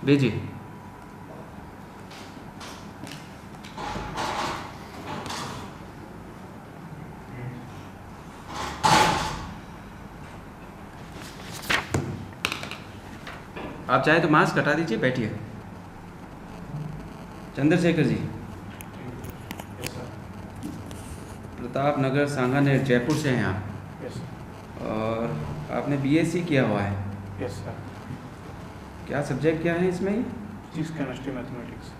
भेजिए। आप चाहे तो मास्क हटा दीजिए, बैठिए। चंद्रशेखर जी, प्रताप नगर सांगानेर जयपुर से हैं आप। यस और आपने बीएससी किया हुआ है। Yes sir. क्या सब्जेक्ट क्या है इसमें? Physics chemistry mathematics.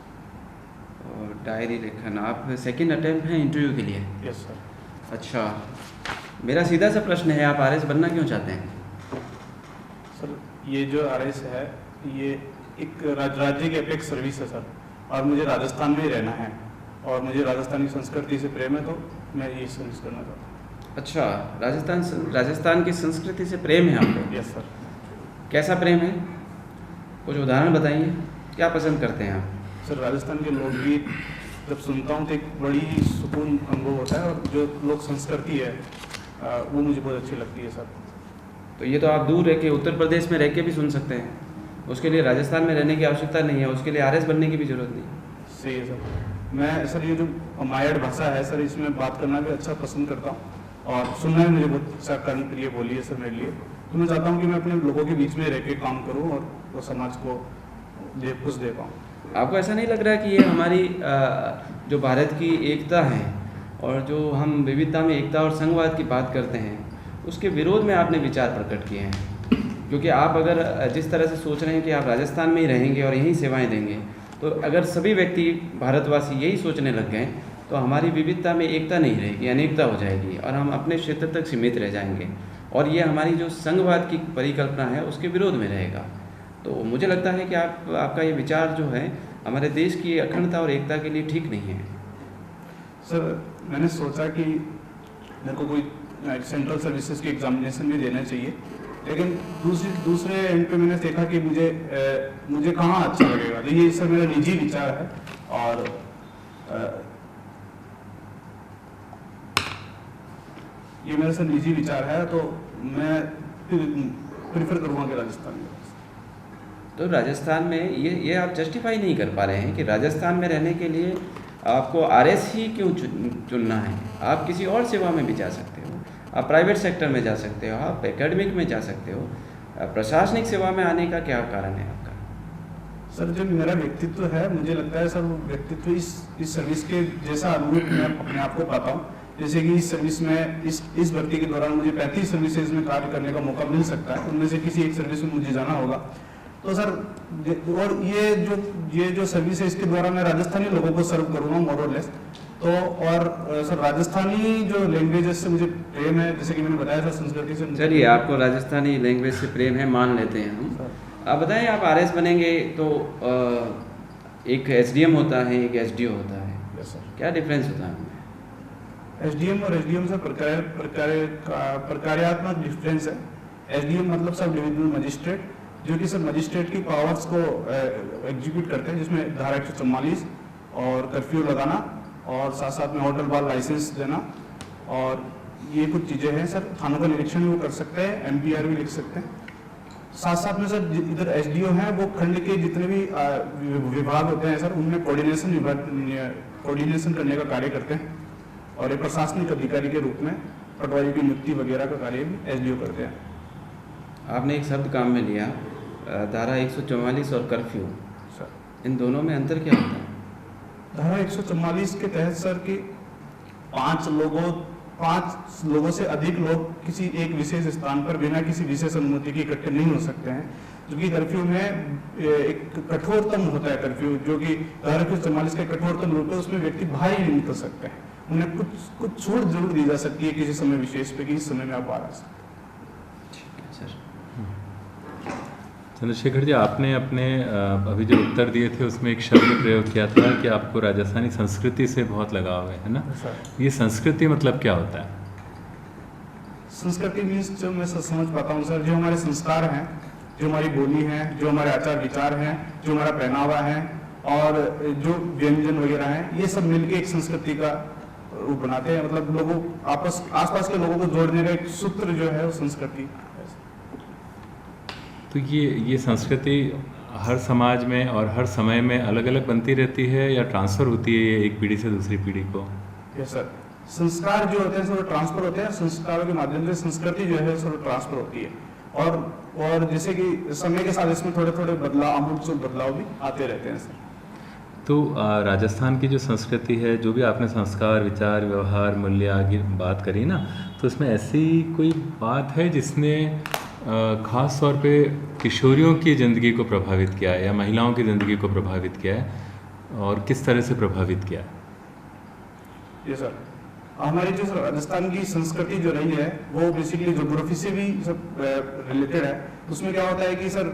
और डायरी लेखन, आप सेकंड अटेम्प्ट हैं इंटरव्यू के लिए? Yes sir. अच्छा, मेरा सीधा सा प्रश्न है, आप आरएस बनना क्यों चाहते हैं? सर ये जो आरएस है ये एक राज्य की अपेक्स सर्विस है सर, और मुझे राजस्थान में ही रहना है और मुझे राजस्थान की संस्कृति से प्रेम है, तो मैं ये सर्विस करना चाहता हूँ। अच्छा, राजस्थान की संस्कृति से प्रेम है आपको? Yes sir. कैसा प्रेम है, कुछ उदाहरण बताइए, क्या पसंद करते हैं आप? सर राजस्थान के लोकगीत जब सुनता हूँ तो एक बड़ी सुकून अनुभव होता है, और जो लोक संस्कृति है वो मुझे बहुत अच्छी लगती है सर। तो ये तो आप दूर रह के उत्तर प्रदेश में रह के भी सुन सकते हैं, उसके लिए राजस्थान में रहने की आवश्यकता नहीं है, उसके लिए आरएस बनने की भी जरूरत नहीं। सही है सर। मैं सर ये जो मायाड़ भाषा है सर, इसमें बात करना भी अच्छा पसंद करता हूँ, और सुनना भी मुझे बहुत अच्छा कर्म के लिए बोली है सर मेरे लिए। तो मैं चाहता हूँ कि मैं अपने लोगों के बीच में रह के काम करूँ और वो समाज को कुछ दे पाऊँ। आपको ऐसा नहीं लग रहा कि ये हमारी जो भारत की एकता है और जो हम विविधता में एकता और संघवाद की बात करते हैं, उसके विरोध में आपने विचार प्रकट किए हैं? क्योंकि आप अगर जिस तरह से सोच रहे हैं कि आप राजस्थान में ही रहेंगे और यहीं सेवाएं देंगे, तो अगर सभी व्यक्ति भारतवासी यही सोचने लग गए तो हमारी विविधता में एकता नहीं रहेगी, अनेकता हो जाएगी और हम अपने क्षेत्र तक सीमित रह जाएंगे, और ये हमारी जो संघवाद की परिकल्पना है उसके विरोध में रहेगा। तो मुझे लगता है कि आपका ये विचार जो है हमारे देश की अखंडता और एकता के लिए ठीक नहीं है। सर मैंने सोचा कि मेरे को कोई सेंट्रल सर्विसेज की एग्जामिनेशन भी देना चाहिए, लेकिन दूसरे एंड पे मैंने देखा कि मुझे कहाँ अच्छा लगेगा। तो ये सर मेरा निजी विचार है, और ये मेरा सर निजी विचार है, तो मैं प्रेफर करूँगा कि राजस्थान में। तो राजस्थान में ये आप जस्टिफाई नहीं कर पा रहे हैं कि राजस्थान में रहने के लिए आपको आरएस ही क्यों चुनना है? आप किसी और सेवा में भी जा सकते हो, आप प्राइवेट सेक्टर में जा सकते हो, आप एकेडमिक में जा सकते हो, प्रशासनिक सेवा में आने का क्या कारण है आपका? सर जो मेरा व्यक्तित्व है, मुझे लगता है सर वो व्यक्तित्व इस सर्विस के जैसा अनुरूप मैं अपने आप को पाता हूँ। जैसे कि इस सर्विस में इस भर्ती के दौरान मुझे 35 सर्विसेज में कार्य करने का मौका मिल सकता है, उनमें से किसी एक सर्विस में मुझे जाना होगा। तो सर और ये जो सर्विस है इसके द्वारा मैं राजस्थानी लोगों को सर्व करूँगा मोर और लेस। तो और सर राजस्थानी जो लैंग्वेजेस से मुझे प्रेम है, जैसे कि मैंने बताया था संस्कृति से। चलिए, आपको राजस्थानी लैंग्वेज से प्रेम है, मान लेते हैं हम। आप बताएं, आप आरएस बनेंगे तो एक एसडीएम होता है, एक एसडीओ होता है। Yes sir. क्या डिफरेंस होता है? एसडीएम और एसडीएम से प्रकार्यात्मक डिफरेंस है। एसडीएम मतलब सब डिविजनल मजिस्ट्रेट, जो कि सब मजिस्ट्रेट की पावर्स को एग्जीक्यूट करते हैं, जिसमें धारा 144 और कर्फ्यू लगाना और साथ साथ में होटल बार लाइसेंस देना, और ये कुछ चीज़ें हैं सर। थानों का निरीक्षण भी वो कर सकते हैं, एमपीआर भी लिख सकते हैं। साथ साथ में सर इधर एसडीओ हैं, वो खंड के जितने भी विभाग होते हैं सर, उनमें कोऑर्डिनेशन करने का कार्य करते हैं, और एक प्रशासनिक अधिकारी के रूप में पटवारी की नियुक्ति वगैरह का कार्य भी एसडीओ करते हैं। आपने एक शब्द काम में लिया, धारा 144 और कर्फ्यू, सर इन दोनों में अंतर क्या होता है? धारा 144 के तहत सर कि 5 लोगों से अधिक लोग किसी एक विशेष स्थान पर बिना किसी विशेष अनुमति के इकट्ठे नहीं हो सकते हैं, जो कि कर्फ्यू में एक कठोरतम होता है। कर्फ्यू जो कि धारा 144 का कठोरतम रूप है, उसमें व्यक्ति बाहर ही नहीं निकल सकते हैं। उन्हें कुछ छूट जरूर दी जा सकती है किसी समय विशेष पे, कि इस समय में आप बाहर आ सकते हैं। चंद्रशेखर जी, आपने अपने अभी जो उत्तर दिए थे उसमें एक शब्द प्रयोग किया था कि आपको राजस्थानी संस्कृति से बहुत लगाव है ना? ये संस्कृति मतलब क्या होता है? संस्कृति मीन्स जो मैं समझ पाता हूँ सर, जो हमारे संस्कार हैं, जो हमारी बोली है, जो हमारे आचार विचार हैं, जो हमारा पहनावा है और जो व्यंजन वगैरह हैं, ये सब मिलके एक संस्कृति का रूप बनाते हैं। मतलब लोगों आसपास के लोगों को जोड़ने का एक सूत्र जो है वो संस्कृति। तो ये संस्कृति हर समाज में और हर समय में अलग अलग बनती रहती है या ट्रांसफ़र होती है ये एक पीढ़ी से दूसरी पीढ़ी को? यस सर, संस्कार जो होते हैं सर ट्रांसफर होते हैं, संस्कारों के माध्यम से संस्कृति जो है सर ट्रांसफर होती है, और जैसे कि समय के साथ इसमें थोड़े थोड़े बदलाव, अमूलचूल बदलाव भी आते रहते हैं सर। तो राजस्थान की जो संस्कृति है, जो भी आपने संस्कार, विचार, व्यवहार, मूल्य आदि बात करी ना, तो इसमें ऐसी कोई बात है जिसने ख़ास तौर पे किशोरियों की ज़िंदगी को प्रभावित किया है या महिलाओं की ज़िंदगी को प्रभावित किया है, और किस तरह से प्रभावित किया है? ये सर हमारी जो राजस्थान की संस्कृति जो रही है वो बेसिकली ज्योग्राफी से भी सब रिलेटेड है। उसमें क्या होता है कि सर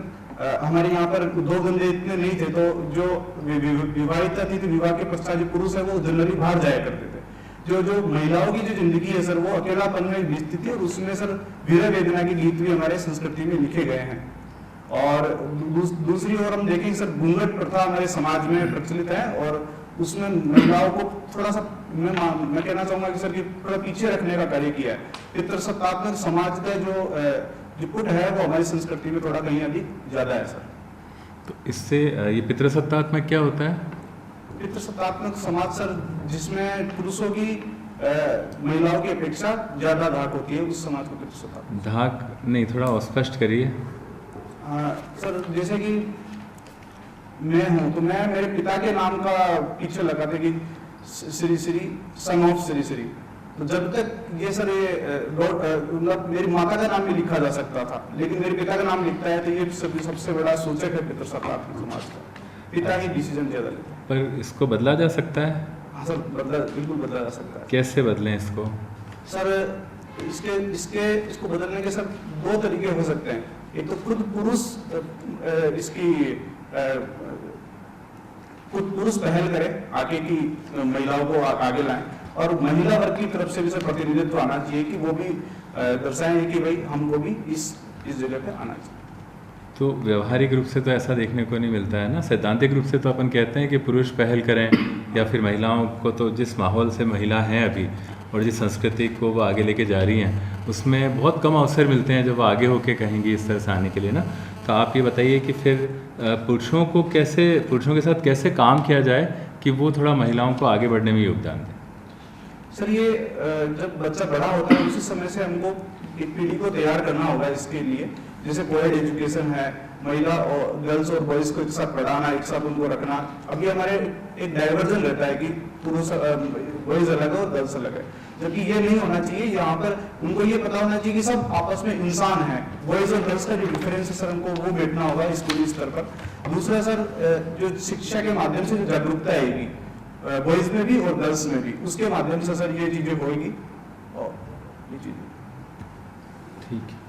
हमारे यहाँ पर दो गंजे इतने नहीं थे, तो जो विवाहिता थी तो विवाह के पश्चात जो पुरुष है वो जनरली बाहर जाया करते थे। जो महिलाओं की जो जिंदगी है सर वो अकेलापन में बीतती थी, और उसमें सर वीर वेदना के गीत भी हमारे संस्कृति में लिखे गए हैं। और दूसरी ओर हम देखें सर घूंघट प्रथा हमारे समाज में प्रचलित है, और उसमें महिलाओं को थोड़ा सा मैं कहना चाहूंगा कि सर कि थोड़ा पीछे रखने का कार्य किया है। पितृसत्तात्मक समाज का जो पुट है वो हमारी संस्कृति में थोड़ा कहीं अधिक ज्यादा है सर। तो इससे ये पितृसत्तात्मक क्या होता है? पितृसत्तात्मक समाज सर जिसमें पुरुषों की महिलाओं की अपेक्षा ज्यादा धाक होती है, उस समाज को पितृसत्तात्मक। धाक नहीं, थोड़ा स्पष्ट करिए। सर जैसे कि मैं हूँ तो मैं मेरे पिता के नाम का पीछे लगाते कि श्री श्री सन ऑफ श्री श्री, तो जब तक ये सर ये मतलब मेरी माता का नाम भी लिखा जा सकता था, लेकिन मेरे पिता का नाम लिखता है तो ये सबसे बड़ा सूचक है पितृसत्तात्मक समाज का। पिता ही डिसीजन ज्यादा लेते हैं। पर इसको बदला जा सकता है? हाँ सर बिल्कुल बदला जा सकता है। कैसे बदलें इसको? सर इसको बदलने के सर दो तरीके हो सकते हैं। एक तो खुद पुरुष पुरुष पहल करे आगे की महिलाओं को आगे लाएं, और महिला वर्ग की तरफ से भी सर प्रतिनिधित्व आना चाहिए कि वो भी दर्शाएं कि भाई हमको भी इस जगह पे आना चाहिए। तो व्यवहारिक रूप से तो ऐसा देखने को नहीं मिलता है ना। सैद्धांतिक रूप से तो अपन कहते हैं कि पुरुष पहल करें, या फिर महिलाओं को तो जिस माहौल से महिला हैं अभी और जिस संस्कृति को वो आगे लेके जा रही हैं उसमें बहुत कम अवसर मिलते हैं जब वो आगे होके कहेंगी इस तरह से आने के लिए ना। तो आप ये बताइए कि फिर पुरुषों के साथ कैसे काम किया जाए कि वो थोड़ा महिलाओं को आगे बढ़ने में योगदान दें? सर ये जब बच्चा बड़ा होता है उसी समय से हमको एक पीढ़ी को तैयार करना होगा इसके लिए। जैसे कोएड एजुकेशन है, महिला और गर्ल्स और बॉयज को एक साथ पढ़ाना, एक साथ उनको रखना। अभी हमारे एक डाइवर्जन रहता है कि पुरुष बॉयज अलग है और गर्ल्स अलग है, जबकि ये नहीं होना चाहिए। यहाँ पर उनको ये पता होना चाहिए कि सब आपस में इंसान है। बॉयज और गर्ल्स का जो डिफरेंस है सर हमको वो बैठना होगा स्कूली स्तर पर। दूसरा सर जो शिक्षा के माध्यम से जो जागरूकता आएगी बॉयज में भी और गर्ल्स में भी, उसके माध्यम से सर ये चीजें होगी। और ये चीजें ठीक है।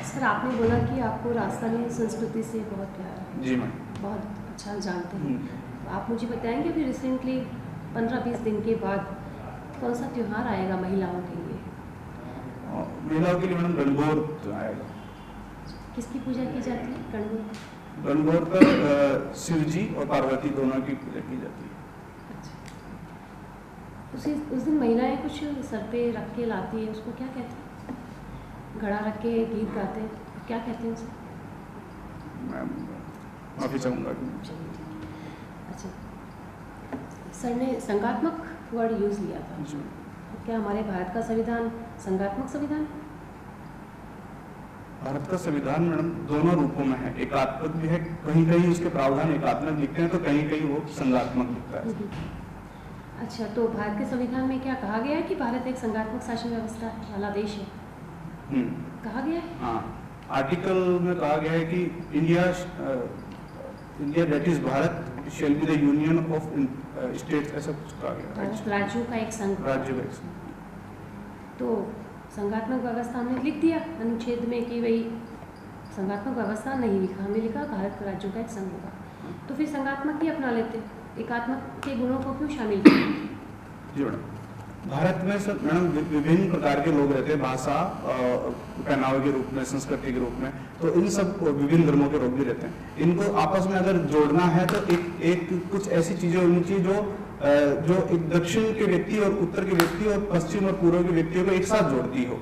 सर आपने बोला कि आपको राजस्थानी संस्कृति से बहुत प्यार है। जी मैम, बहुत अच्छा जानते हैं। आप मुझे बताएंगे अभी रिसेंटली 15-20 दिन के बाद कौन सा त्यौहार आएगा महिलाओं के लिए? महिलाओं के लिए मैडम गणगौर आएगा। किसकी पूजा की जाती है गणगौर? गणगौर पर शिव जी और पार्वती दोनों की पूजा की जाती है। अच्छा, उस दिन महिलाएं कुछ सर पे रख के लाती है, उसको क्या कहते हैं? घड़ा रख के गीत गाते हैं, क्या कहते हैं उसे? मैम माफी चाहूँगा। अच्छा, सर ने संघात्मक वर्ड यूज़ लिया था। जी। तो क्या हमारे भारत का संविधान संघात्मक संविधान? भारत का संविधान मैडम दोनों रूपों में है, एकात्मक भी है, कहीं कहीं उसके प्रावधान एकात्मक लिखते हैं तो कहीं कहीं वो संघात्मक लिखता है। अच्छा, तो भारत के संविधान में क्या कहा गया है कि भारत एक संघात्मक शासन व्यवस्था वाला देश है? कहा गया है? हाँ, आर्टिकल में कहा गया है कि India that is Bharat shall be the union of states, ऐसा कुछ कहा गया है। राज्यों का एक संघ। राज्य का एक संघ। तो संघात्मक व्यवस्था हमने लिख दिया अनुच्छेद में कि भाई संघात्मक व्यवस्था नहीं लिखा, हमने लिखा भारत राज्यों का एक संघ होगा। तो फिर संघात्मक ही अपना लेते, एकात्मक के गुणों को क्यों शामिल किया? जी मैडम, भारत में सर मैडम विभिन्न प्रकार के लोग रहते हैं, भाषा पहनावे के रूप में, संस्कृति के रूप में, तो इन सब विभिन्न धर्मों के लोग भी रहते हैं। इनको आपस में अगर जोड़ना है तो एक कुछ ऐसी चीजें होनी चाहिए जो एक दक्षिण के व्यक्ति और उत्तर के व्यक्ति और पश्चिम और पूर्व के व्यक्तियों को एक साथ जोड़ती हो।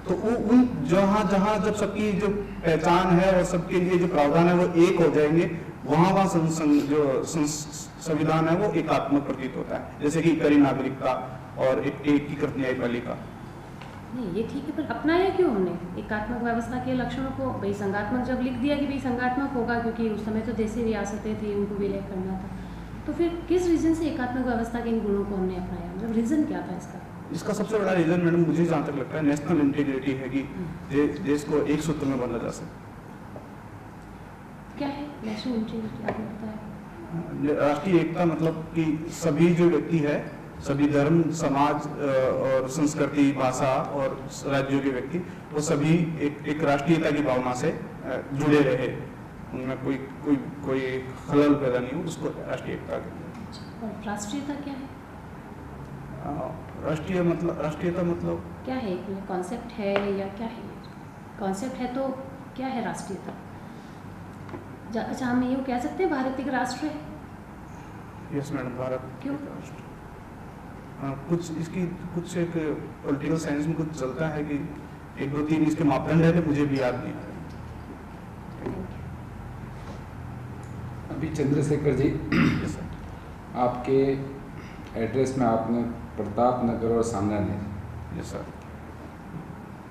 तो वो उन जहाँ जहाँ जब सबकी जो पहचान है और सबके लिए जो प्रावधान है वो एक हो जाएंगे, वहाँ जो संविधान है वो एकात्मक प्रतीत होता है, जैसे कि कड़ी नागरिकता और एकीकृत न्यायपालिका। नहीं ये ठीक है, पर अपनाया क्यों हमने एकात्मक व्यवस्था के लक्षणों को? भाई संघात्मक जब लिख दिया कि भाई संघात्मक होगा, क्योंकि उस समय तो देशी रियासतें थी, उनको विलय करना था, तो फिर किस रीजन से एकात्मक व्यवस्था के इन गुणों को हमने अपनाया? मतलब रीजन क्या था इसका? इसका सबसे बड़ा रीजन मैडम मुझे जहाँ तक लगता है नेशनल इंटीग्रिटी है कि देश को एक सूत्र में बांधा जा सके। क्या है नेशनल इंटीग्रिटी, आपको पता है? राष्ट्रीय एकता मतलब कि सभी जो व्यक्ति है, सभी धर्म, समाज और संस्कृति, भाषा और राज्यों के व्यक्ति, वो सभी एक राष्ट्रीयता की भावना से जुड़े रहे, उनमें कोई खलल पैदा नहीं हो, उसको राष्ट्रीय एकता कहते हैं। और राष्ट्रीयता क्या है? राष्ट्रीयता मतलब क्या है? कॉन्सेप्ट है या क्या है? कॉन्सेप्ट है तो क्या है राष्ट्रीयता? अच्छा, हम ये कह सकते हैं भारत एक राष्ट्र है? यस मैडम, भारत क्यों? एक राष्ट्र। कुछ एक पॉलिटिकल साइंस में कुछ चलता है कि 1 2 3 इसके मापदंड है, तो मुझे भी याद नहीं आ रहा। अभी चंद्रशेखर जी, यस सर। आपके एड्रेस में आपने प्रताप नगर और सांगानेर, यस सर।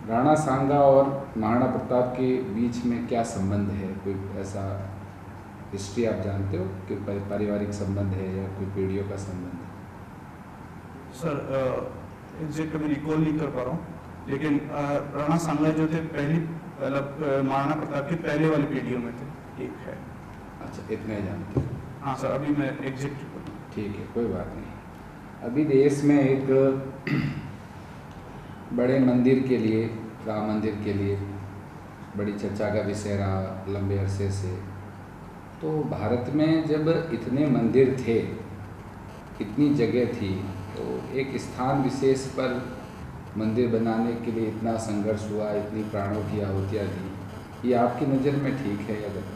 राणा सांगा और महाराणा प्रताप के बीच में क्या संबंध है? कोई ऐसा हिस्ट्री आप जानते हो कि पारिवारिक संबंध है या कोई पीढ़ियों का संबंध है? सर एग्जैक्ट अभी रिकॉल नहीं कर पा रहा हूँ, लेकिन राणा सांगा जो थे महाराणा प्रताप की पहले वाली पीढ़ियों में थे, एक है। अच्छा, इतने जानते हो? हाँ सर, अभी मैं एग्जैक्ट ठीक है, कोई बात नहीं। अभी देश में एक बड़े मंदिर के लिए, राम मंदिर के लिए बड़ी चर्चा का विषय रहा लंबे अरसे से। तो भारत में जब इतने मंदिर थे, इतनी जगह थी, तो एक स्थान विशेष पर मंदिर बनाने के लिए इतना संघर्ष हुआ, इतनी प्राणों की आहुतियाँ दी, ये आपकी नज़र में ठीक है या गलत?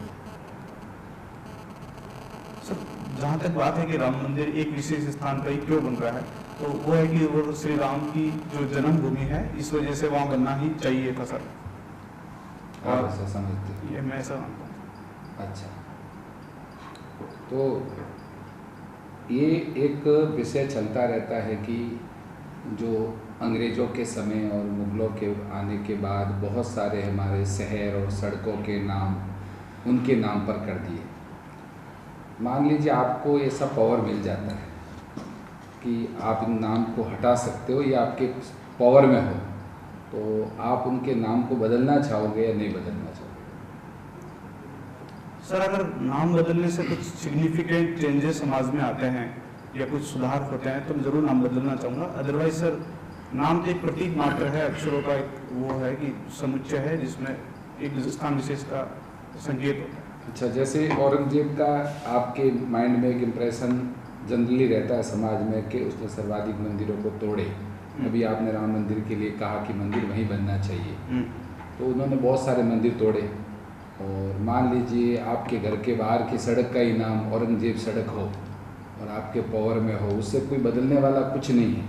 सर जहाँ तक बात है कि राम मंदिर एक विशेष स्थान पर ही क्यों बन रहा है, तो वो है कि वो श्री राम की जो जन्मभूमि है, इस वजह से वहाँ बनना ही चाहिए था सर। आप ऐसा समझते हैं? ये मैं ऐसा मानता हूँ। अच्छा, तो ये एक विषय चलता रहता है कि जो अंग्रेज़ों के समय और मुग़लों के आने के बाद बहुत सारे हमारे शहर और सड़कों के नाम उनके नाम पर कर दिए। मान लीजिए आपको ऐसा पावर मिल जाता है कि आप इन नाम को हटा सकते हो या आपके पावर में हो, तो आप उनके नाम को बदलना चाहोगे या नहीं बदलना चाहोगे? सर अगर नाम बदलने से कुछ सिग्निफिकेंट चेंजेस समाज में आते हैं या कुछ सुधार होते हैं तो मैं ज़रूर नाम बदलना चाहूँगा। अदरवाइज सर नाम तो एक प्रतीक मात्र है, अक्षरों का एक वो है कि समुच्चय है जिसमें एक स्थान विशेष का संकेत होता है। अच्छा, जैसे औरंगजेब का आपके माइंड में एक इम्प्रेशन जनरली रहता है समाज में कि उसने सर्वाधिक मंदिरों को तोड़े। अभी आपने राम मंदिर के लिए कहा कि मंदिर वहीं बनना चाहिए, तो उन्होंने बहुत सारे मंदिर तोड़े। और मान लीजिए आपके घर के बाहर की सड़क का ही नाम औरंगजेब सड़क हो और आपके पावर में हो, उससे कोई बदलने वाला कुछ नहीं है,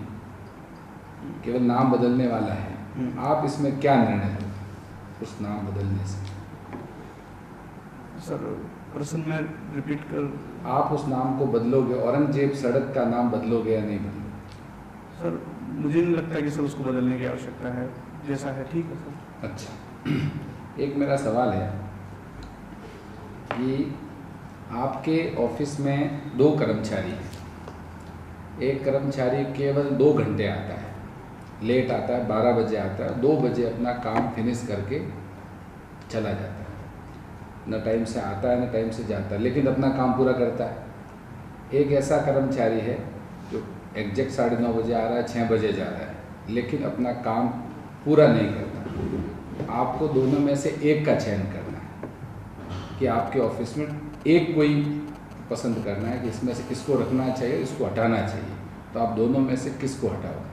केवल नाम बदलने वाला है। आप इसमें क्या निर्णय लो उस नाम बदलने से? सर प्रश्न में रिपीट कर। आप उस नाम को बदलोगे, औरंगजेब सड़क का नाम बदलोगे या नहीं बदलोगे? सर मुझे नहीं लगता कि सर उसको बदलने की आवश्यकता है, जैसा है ठीक है सर। अच्छा, एक मेरा सवाल है कि आपके ऑफिस में 2 कर्मचारी हैं। एक कर्मचारी केवल 2 घंटे आता है, लेट आता है, 12 बजे आता है, 2 बजे अपना काम फिनिश करके चला जाता है। न टाइम से आता है न टाइम से जाता है, लेकिन अपना काम पूरा करता है। एक ऐसा कर्मचारी है जो एग्जैक्ट 9:30 बजे आ रहा है, 6 बजे जा रहा है, लेकिन अपना काम पूरा नहीं करता। आपको दोनों में से एक का चयन करना है कि आपके ऑफिस में एक कोई पसंद करना है कि इसमें से किसको रखना चाहिए, इसको हटाना चाहिए, तो आप दोनों में से किसको हटाओगे?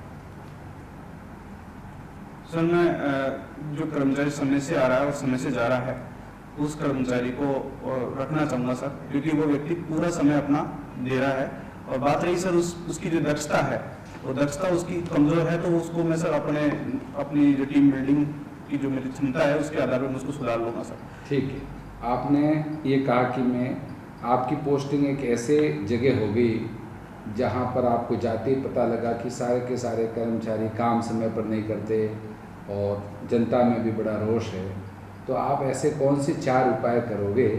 सर मैं जो कर्मचारी समय से आ रहा है और समय से जा रहा है उस कर्मचारी को रखना चाहूँगा सर, क्योंकि वो व्यक्ति पूरा समय अपना दे रहा है। और बात रही सर उसकी जो दक्षता है और दक्षता उसकी कमजोर है तो उसको मैं सर अपनी जो टीम बिल्डिंग की जो मेरी क्षमता है उसके आधार पर मैं उसको सुधार लूँगा सर। ठीक है, आपने ये कहा कि मैं आपकी पोस्टिंग एक ऐसे जगह होगी जहाँ पर आपको जाते ही पता लगा कि सारे के सारे कर्मचारी काम समय पर नहीं करते और जनता में भी बड़ा रोष है, तो आप ऐसे कौन से 4 उपाय करोगे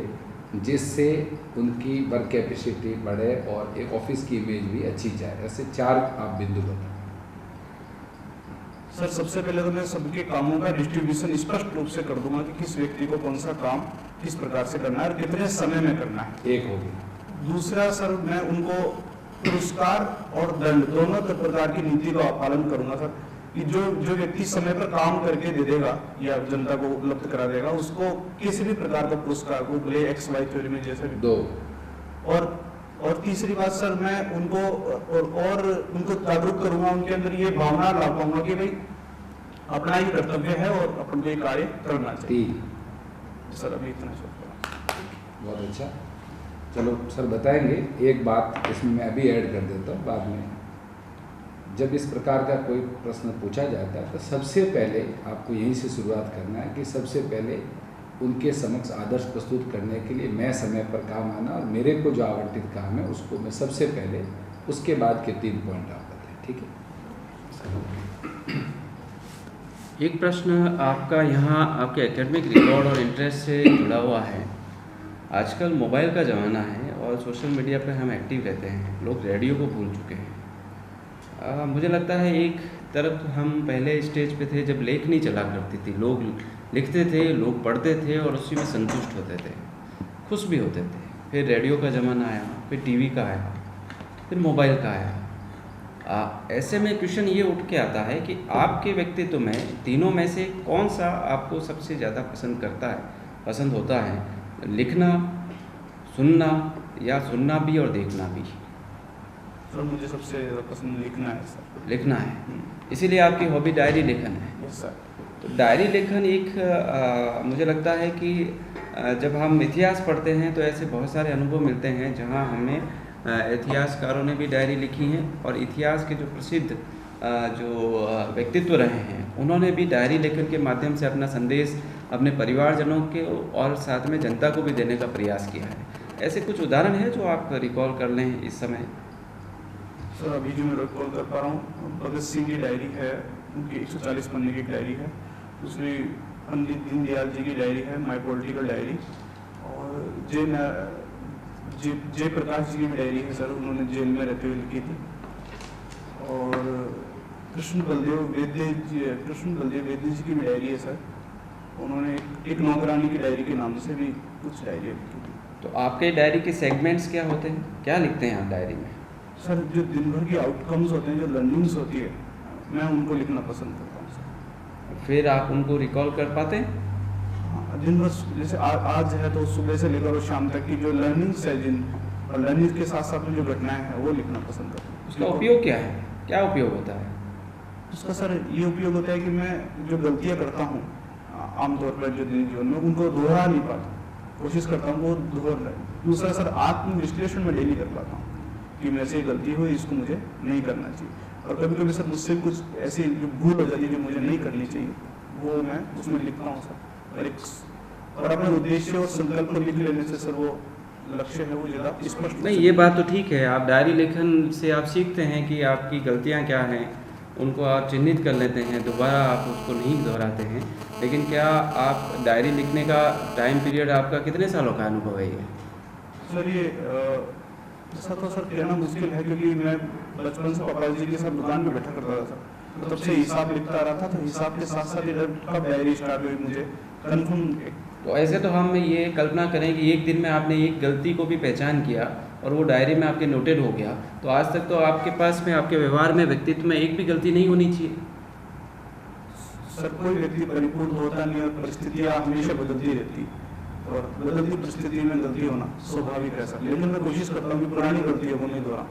जिससे उनकी वर्क कैपेसिटी बढ़े और एक ऑफिस की इमेज भी अच्छी जाए? ऐसे 4 आप बिंदु बताओ। सर सबसे पहले तो मैं सबके कामों का डिस्ट्रीब्यूशन स्पष्ट रूप से कर दूंगा कि किस व्यक्ति को कौन सा काम किस प्रकार से करना है और कितने समय में करना है। एक हो गया। दूसरा सर मैं उनको पुरस्कार और दंड दोनों प्रकार की नीति का पालन करूंगा सर, कि जो व्यक्ति समय पर काम करके दे देगा या जनता को उपलब्ध करा देगा उसको किसी भी प्रकार का पुरस्कार को भले XY थ्योरी में जैसे भी। 2 और तीसरी बात सर मैं उनको और उनको जागरूक करूंगा, उनके अंदर ये भावना ला पाऊंगा कि भाई अपना ही कर्तव्य है और अपन को ये कार्य करना चाहिए। 3 सर अभी इतना सोचता बहुत अच्छा। चलो सर बताएंगे, एक बात इसमें मैं अभी ऐड कर देता हूँ, बाद में जब इस प्रकार का कोई प्रश्न पूछा जाता है तो सबसे पहले आपको यहीं से शुरुआत करना है कि सबसे पहले उनके समक्ष आदर्श प्रस्तुत करने के लिए मैं समय पर काम आना और मेरे को जो आवंटित काम है उसको मैं सबसे पहले, उसके बाद के 3 पॉइंट आप बताएं। ठीक है। एक प्रश्न आपका यहाँ आपके एकेडमिक रिकॉर्ड और इंटरेस्ट से जुड़ा हुआ है। आजकल मोबाइल का ज़माना है और सोशल मीडिया पे हम एक्टिव रहते हैं, लोग रेडियो को भूल चुके हैं। मुझे लगता है एक तरफ हम पहले स्टेज पे थे जब लेखनी चला करती थी, लोग लिखते थे, लोग पढ़ते थे और उसी में संतुष्ट होते थे, खुश भी होते थे। फिर रेडियो का ज़माना आया, फिर टीवी का आया, फिर मोबाइल का आया। ऐसे में क्वेश्चन ये उठ के आता है कि आपके व्यक्तित्व में तीनों में से कौन सा आपको सबसे ज़्यादा पसंद होता है, लिखना, सुनना या सुनना भी और देखना भी? सर मुझे सबसे ज़्यादा पसंद लिखना है सर। लिखना है, इसीलिए आपकी हॉबी डायरी लेखन है। Yes sir. तो डायरी लेखन एक मुझे लगता है कि जब हम इतिहास पढ़ते हैं तो ऐसे बहुत सारे अनुभव मिलते हैं जहां हमें इतिहासकारों ने भी डायरी लिखी हैं और इतिहास के जो प्रसिद्ध जो व्यक्तित्व रहे हैं उन्होंने भी डायरी लेखन के माध्यम से अपना संदेश अपने परिवारजनों के और साथ में जनता को भी देने का प्रयास किया है। ऐसे कुछ उदाहरण हैं जो आप रिकॉल कर लें इस समय? सर अभी जो मैं रिकॉल कर पा रहा हूँ, भगत सिंह की डायरी है, उनकी 140 पन्ने की डायरी है। दूसरी पंडित दीनदयाल जी की डायरी है, माई पॉलिटिकल डायरी। और जय प्रकाश जी की डायरी है सर, उन्होंने जेल में रहते हुए लिखी थी। और कृष्ण बलदेव वैद्य जी की भी डायरी है सर, उन्होंने एक नौकरानी की डायरी के नाम से भी कुछ डायरी लिखी थी। तो आपके डायरी के सेगमेंट्स क्या होते हैं, क्या लिखते हैं आप डायरी में? सर जो दिन भर की आउटकम्स होते हैं, जो लर्निंग्स होती है, मैं उनको लिखना पसंद करता हूँ सर। फिर आप उनको रिकॉल कर पाते हैं? दिन भर जैसे आज है तो सुबह से लेकर शाम तक की जो लर्निंग्स है और लर्निंग्स के साथ साथ में जो घटनाएं हैं वो लिखना पसंद करता हूँ। उसका उपयोग क्या है, क्या उपयोग होता है उसका? सर ये उपयोग होता है कि मैं जो गलतियाँ करता हूँ आमतौर पर जो दिन जीवन में, उनको दोहरा नहीं पाता, कोशिश करता हूँ वो दोहरा। दूसरा सर आत्म विश्लेषण में डेली कर पाता हूँ कि मेरे से गलती हुई, इसको मुझे नहीं करना चाहिए। और कभी कभी सर मुझसे कुछ ऐसी जो भूल हो जाती है जो मुझे नहीं करनी चाहिए, वो मैं उसमें लिखता हूँ सर। और अपने उद्देश्य और संकल्प को लिख लेने से सर वो लक्ष्य है वो ज़्यादा स्पष्ट। नहीं, ये बात तो ठीक है, आप डायरी लेखन से आप सीखते हैं कि आपकी गलतियाँ क्या हैं, उनको आप चिन्हित कर लेते हैं, दोबारा आप उसको नहीं दोहराते हैं। लेकिन क्या आप डायरी लिखने का टाइम पीरियड आपका कितने सालों का अनुभव है ये? सर ये ऐसा तो सर कहना मुश्किल है, क्योंकि मैं बचपन से पापा जी के साथ दुकान पे बैठा करता था सर, तब से हिसाब लिखता रहा था। तो हिसाब के साथ साथ कब डायरी स्टार्ट हुई मुझे कन्फर्म। तो ऐसे तो हम ये कल्पना करें कि एक दिन में आपने एक गलती को भी पहचान किया और वो डायरी में आपके नोटेड हो गया, तो आज तक तो आपके पास में, आपके व्यवहार में, व्यक्तित्व में एक भी गलती नहीं होनी चाहिए। सर कोई व्यक्ति परिपूर्ण होता नहीं और परिस्थितियाँ हमेशा बदलती रहती, और बदलती परिस्थिति में गलती होना स्वाभाविक है सर। लेकिन मैं कोशिश करता हूँ कि पुरानी गलतियों को नहीं दोहराऊं।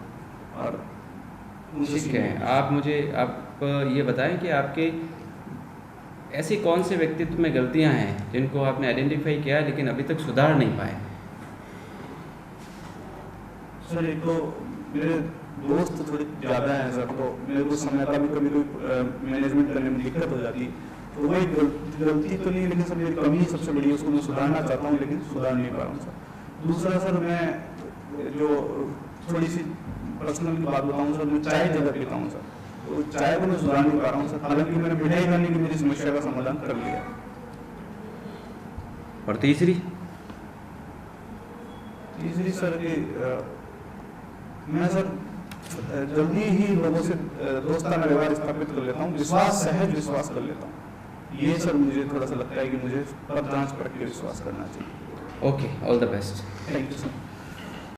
और ठीक है, आप ये बताएं कि आपके ऐसी कौन से व्यक्तित्व में गलतियां हैं जिनको आपने आइडेंटिफाई किया है लेकिन अभी तक सुधार नहीं पाए? सर एक तो मेरे दोस्त थोड़े ज़्यादा हैं सर, तो मेरे को समय का भी कभी कोई मैनेजमेंट करने में दिक्कत हो जाती है। तो वही गलती तो नहीं, लेकिन सर मेरी कमी सबसे बड़ी है, उसको मैं सुधारना चाहता हूँ लेकिन सुधार नहीं पा रहा हूँ सर। दूसरा सर, मैं जो थोड़ी सी पर्सनल की बात बताऊँ सर, मैं चाय ज़्यादा पीता हूँ सर, तो चाय को मैं सुधार नहीं पा रहा हूँ सर। हालांकि मैंने मिठाई खाने की मेरी समस्या का समाधान कर लिया। और तीसरी सर कि मैं सर जल्दी ही लोगों से दोस्ताना व्यवहार स्थापित कर लेता हूँ, सहज विश्वास कर लेता हूँ। ये सर मुझे थोड़ा सा लगता है कि मुझे पर जांच परख के विश्वास करना चाहिए। Okay, all the best. Thank you sir.